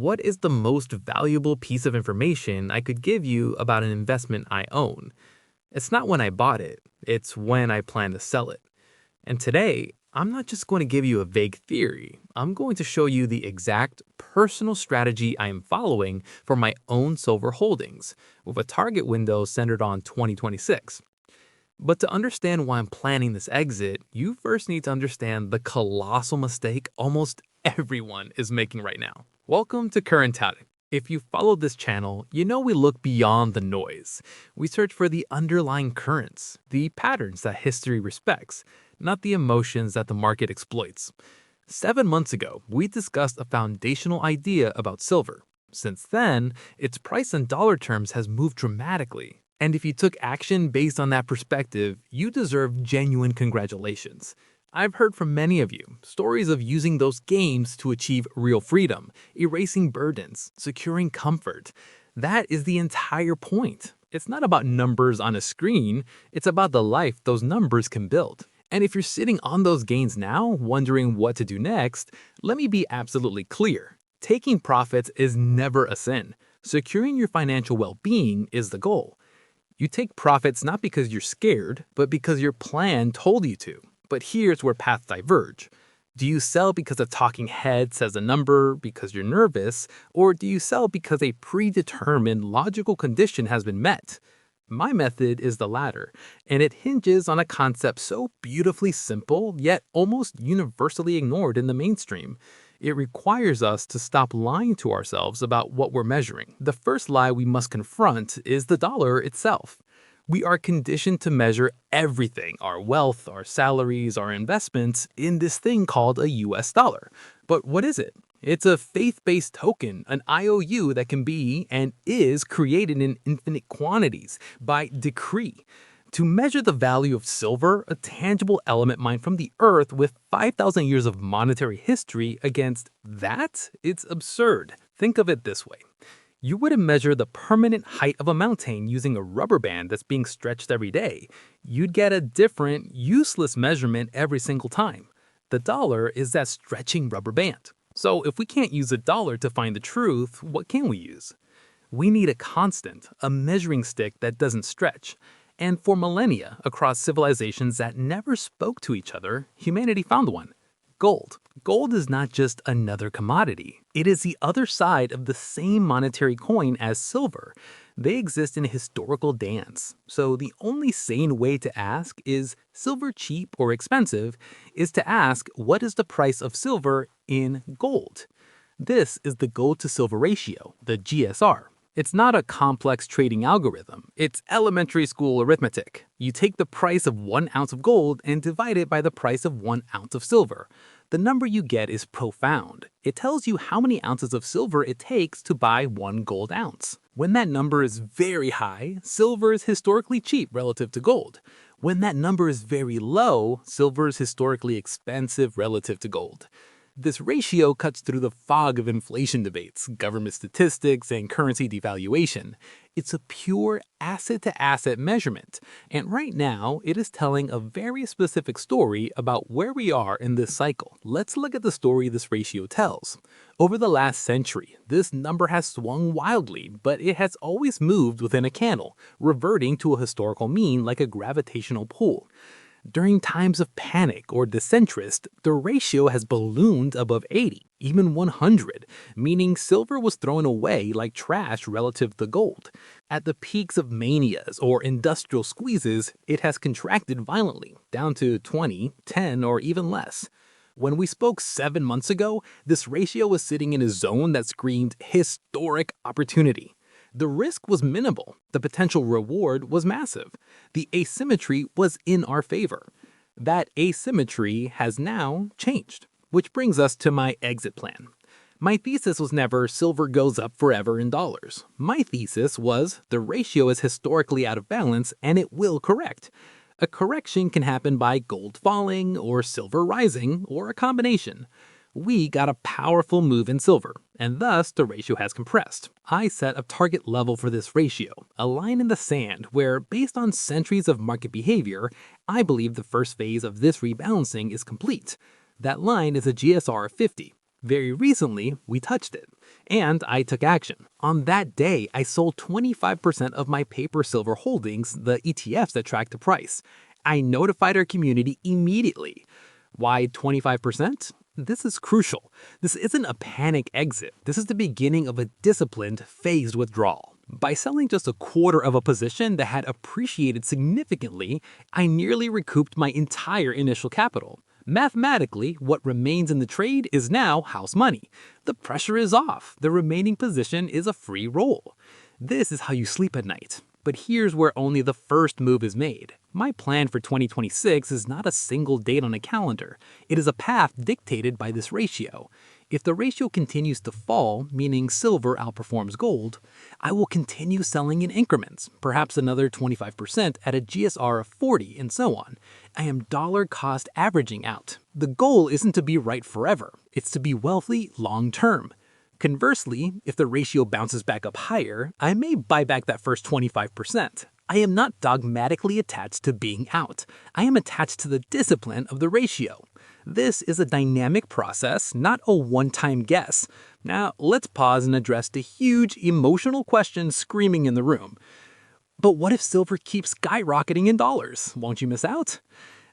what is the most valuable piece of information I could give you about an investment I own? It's not when I bought it, it's when I plan to sell it. And today, I'm not just going to give you a vague theory. I'm going to show you the exact personal strategy I am following for my own silver holdings, with a target window centered on 2026. But to understand why I'm planning this exit, you first need to understand the colossal mistake almost everyone is making right now. Welcome to Current Touting. If you follow this channel, you know we look beyond the noise. We search for the underlying currents, the patterns that history respects, not the emotions that the market exploits. 7 months ago, we discussed a foundational idea about silver. Since then, its price in dollar terms has moved dramatically. And if you took action based on that perspective, you deserve genuine congratulations. I've heard from many of you stories of using those gains to achieve real freedom, erasing burdens, securing comfort. That is the entire point. It's not about numbers on a screen, it's about the life those numbers can build. And if you're sitting on those gains now, wondering what to do next, let me be absolutely clear. Taking profits is never a sin. Securing your financial well-being is the goal. You take profits not because you're scared, but because your plan told you to. But here's where paths diverge. Do you sell because a talking head says a number, because you're nervous, or do you sell because a predetermined logical condition has been met? My method is the latter, and it hinges on a concept so beautifully simple, yet almost universally ignored in the mainstream. It requires us to stop lying to ourselves about what we're measuring. The first lie we must confront is the dollar itself. We are conditioned to measure everything, our wealth, our salaries, our investments, in this thing called a US dollar. But what is it? It's a faith-based token, an IOU that can be and is created in infinite quantities by decree. To measure the value of silver, a tangible element mined from the earth with 5,000 years of monetary history against that, it's absurd. Think of it this way. You wouldn't measure the permanent height of a mountain using a rubber band that's being stretched every day. You'd get a different, useless measurement every single time. The dollar is that stretching rubber band. So if we can't use a dollar to find the truth, what can we use? We need a constant, a measuring stick that doesn't stretch. And for millennia, across civilizations that never spoke to each other, humanity found one. Gold. Gold is not just another commodity. It is the other side of the same monetary coin as silver. They exist in a historical dance. So the only sane way to ask is silver cheap or expensive is to ask what is the price of silver in gold. This is the gold to silver ratio, the GSR. It's not a complex trading algorithm. It's elementary school arithmetic. You take the price of 1 ounce of gold and divide it by the price of 1 ounce of silver. The number you get is profound. It tells you how many ounces of silver it takes to buy 1 gold ounce. When that number is very high, silver is historically cheap relative to gold. When that number is very low, silver is historically expensive relative to gold. This ratio cuts through the fog of inflation debates, government statistics, and currency devaluation. It's a pure asset-to-asset measurement, and right now it is telling a very specific story about where we are in this cycle. Let's look at the story this ratio tells. Over the last century, this number has swung wildly, but it has always moved within a candle, reverting to a historical mean like a gravitational pull. During times of panic or disinterest, the ratio has ballooned above 80, even 100, meaning silver was thrown away like trash relative to gold. At the peaks of manias or industrial squeezes, it has contracted violently, down to 20, 10, or even less. When we spoke 7 months ago, this ratio was sitting in a zone that screamed historic opportunity. The risk was minimal. The potential reward was massive. The asymmetry was in our favor. That asymmetry has now changed, which brings us to my exit plan. My thesis was never silver goes up forever in dollars. My thesis was the ratio is historically out of balance and it will correct. A correction can happen by gold falling or silver rising or a combination. We got a powerful move in silver, and thus the ratio has compressed. I set a target level for this ratio, a line in the sand where, based on centuries of market behavior, I believe the first phase of this rebalancing is complete. That line is a GSR of 50. Very recently, we touched it, and I took action. On that day, I sold 25% of my paper silver holdings, the ETFs that track the price. I notified our community immediately. Why 25%? This is crucial. This isn't a panic exit. This is the beginning of a disciplined, phased withdrawal. By selling just a quarter of a position that had appreciated significantly, I nearly recouped my entire initial capital. Mathematically, what remains in the trade is now house money. The pressure is off. The remaining position is a free roll. This is how you sleep at night. But here's where only the first move is made. My plan for 2026 is not a single date on a calendar. It is a path dictated by this ratio. If the ratio continues to fall, meaning silver outperforms gold, I will continue selling in increments, perhaps another 25% at a GSR of 40 and so on. I am dollar cost averaging out. The goal isn't to be right forever. It's to be wealthy long term. Conversely, if the ratio bounces back up higher, I may buy back that first 25%. I am not dogmatically attached to being out. I am attached to the discipline of the ratio. This is a dynamic process, not a one-time guess. Now, let's pause and address the huge emotional question screaming in the room. But what if silver keeps skyrocketing in dollars? Won't you miss out?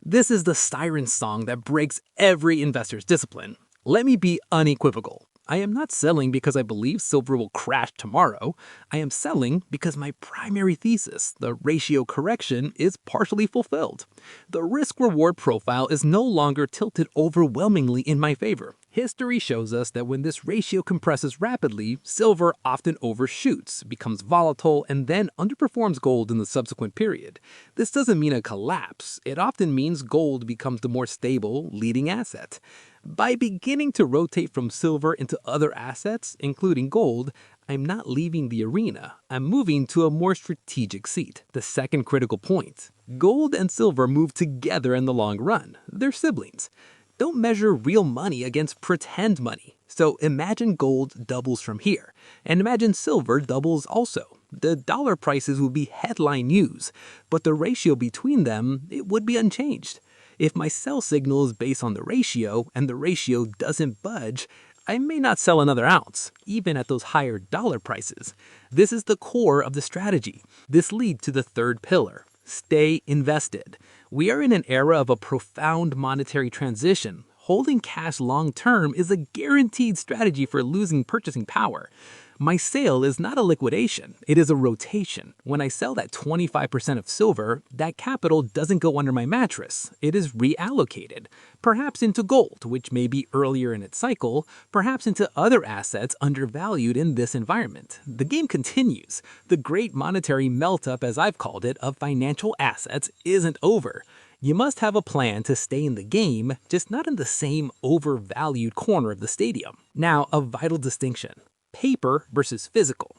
This is the siren song that breaks every investor's discipline. Let me be unequivocal. I am not selling because I believe silver will crash tomorrow. I am selling because my primary thesis, the ratio correction, is partially fulfilled. The risk-reward profile is no longer tilted overwhelmingly in my favor. History shows us that when this ratio compresses rapidly, silver often overshoots, becomes volatile, and then underperforms gold in the subsequent period. This doesn't mean a collapse. It often means gold becomes the more stable, leading asset. By beginning to rotate from silver into other assets, including gold, I'm not leaving the arena. I'm moving to a more strategic seat. The second critical point. Gold and silver move together in the long run. They're siblings. Don't measure real money against pretend money. So imagine gold doubles from here, and imagine silver doubles also. The dollar prices would be headline news, but the ratio between them, it would be unchanged. If my sell signal is based on the ratio and the ratio doesn't budge, I may not sell another ounce, even at those higher dollar prices. This is the core of the strategy. This leads to the third pillar. Stay invested. We are in an era of a profound monetary transition. Holding cash long-term is a guaranteed strategy for losing purchasing power. My sale is not a liquidation, it is a rotation. When I sell that 25% of silver, that capital doesn't go under my mattress. It is reallocated, perhaps into gold, which may be earlier in its cycle, perhaps into other assets undervalued in this environment. The game continues. The great monetary melt-up, as I've called it, of financial assets isn't over. You must have a plan to stay in the game, just not in the same overvalued corner of the stadium. Now, a vital distinction. Paper versus physical.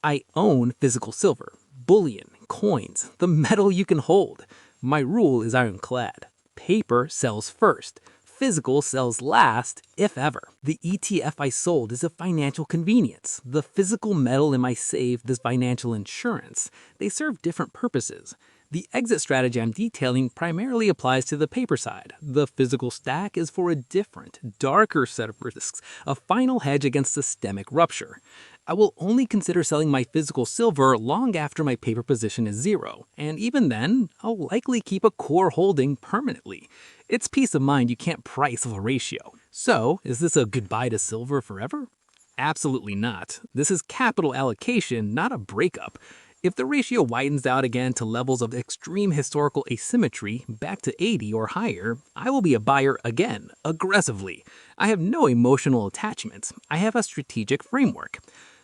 I own physical silver, bullion, coins, the metal you can hold. My rule is ironclad. Paper sells first. Physical sells last, if ever. The ETF I sold is a financial convenience. The physical metal in my safe is financial insurance. They serve different purposes. The exit strategy I'm detailing primarily applies to the paper side. The physical stack is for a different, darker set of risks, a final hedge against systemic rupture. I will only consider selling my physical silver long after my paper position is zero, and even then, I'll likely keep a core holding permanently. It's peace of mind you can't price off a ratio. So, is this a goodbye to silver forever? Absolutely not. This is capital allocation, not a breakup. If the ratio widens out again to levels of extreme historical asymmetry, back to 80 or higher, I will be a buyer again, aggressively. I have no emotional attachments. I have a strategic framework.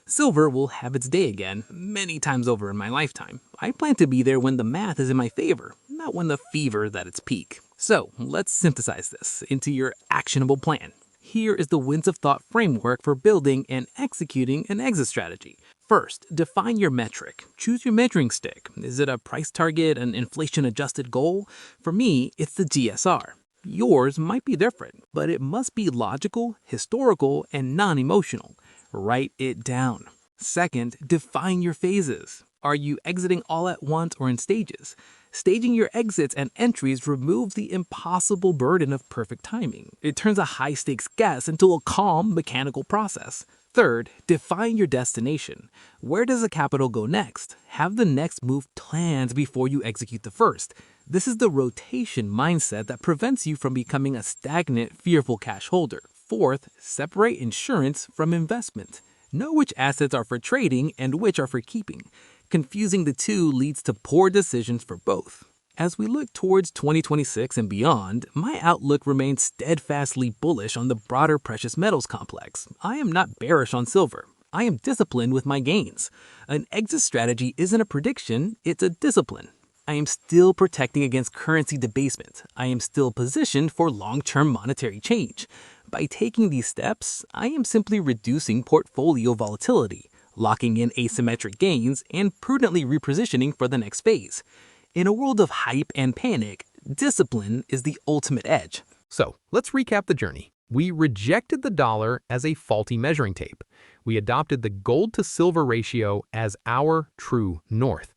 Silver will have its day again, many times over in my lifetime. I plan to be there when the math is in my favor, not when the fever is at its peak. So, let's synthesize this into your actionable plan. Here is the Winds of Thought framework for building and executing an exit strategy. First, define your metric. Choose your measuring stick. Is it a price target, an inflation-adjusted goal? For me, it's the GSR. Yours might be different, but it must be logical, historical, and non-emotional. Write it down. Second, define your phases. Are you exiting all at once or in stages? Staging your exits and entries removes the impossible burden of perfect timing. It turns a high stakes guess into a calm, mechanical process. Third, define your destination. Where does the capital go next? Have the next move planned before you execute the first. This is the rotation mindset that prevents you from becoming a stagnant, fearful cash holder. Fourth, separate insurance from investment. Know which assets are for trading and which are for keeping. Confusing the two leads to poor decisions for both. As we look towards 2026 and beyond, my outlook remains steadfastly bullish on the broader precious metals complex. I am not bearish on silver. I am disciplined with my gains. An exit strategy isn't a prediction, it's a discipline. I am still protecting against currency debasement. I am still positioned for long-term monetary change. By taking these steps, I am simply reducing portfolio volatility, locking in asymmetric gains, and prudently repositioning for the next phase. In a world of hype and panic, discipline is the ultimate edge. So, let's recap the journey. We rejected the dollar as a faulty measuring tape. We adopted the gold to silver ratio as our true north.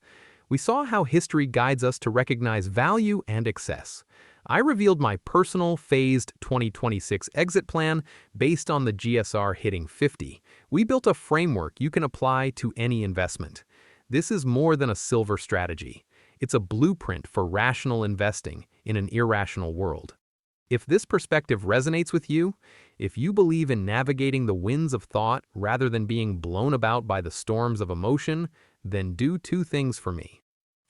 We saw how history guides us to recognize value and excess. I revealed my personal phased 2026 exit plan based on the GSR hitting 50. We built a framework you can apply to any investment. This is more than a silver strategy. It's a blueprint for rational investing in an irrational world. If this perspective resonates with you, if you believe in navigating the winds of thought rather than being blown about by the storms of emotion, then do two things for me.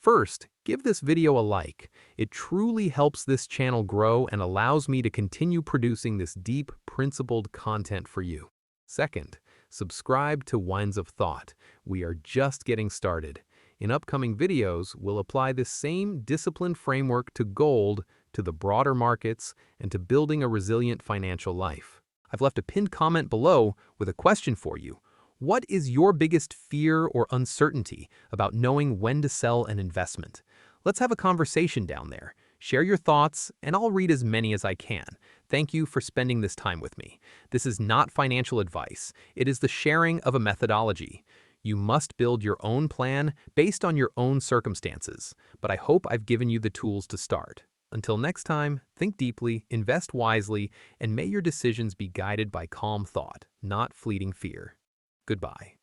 First, give this video a like. It truly helps this channel grow and allows me to continue producing this deep, principled content for you. Second, subscribe to Winds of Thought. We are just getting started. In upcoming videos, we'll apply this same disciplined framework to gold, to the broader markets, and to building a resilient financial life. I've left a pinned comment below with a question for you. What is your biggest fear or uncertainty about knowing when to sell an investment? Let's have a conversation down there. Share your thoughts, and I'll read as many as I can. Thank you for spending this time with me. This is not financial advice. It is the sharing of a methodology. You must build your own plan based on your own circumstances, but I hope I've given you the tools to start. Until next time, think deeply, invest wisely, and may your decisions be guided by calm thought, not fleeting fear. Goodbye.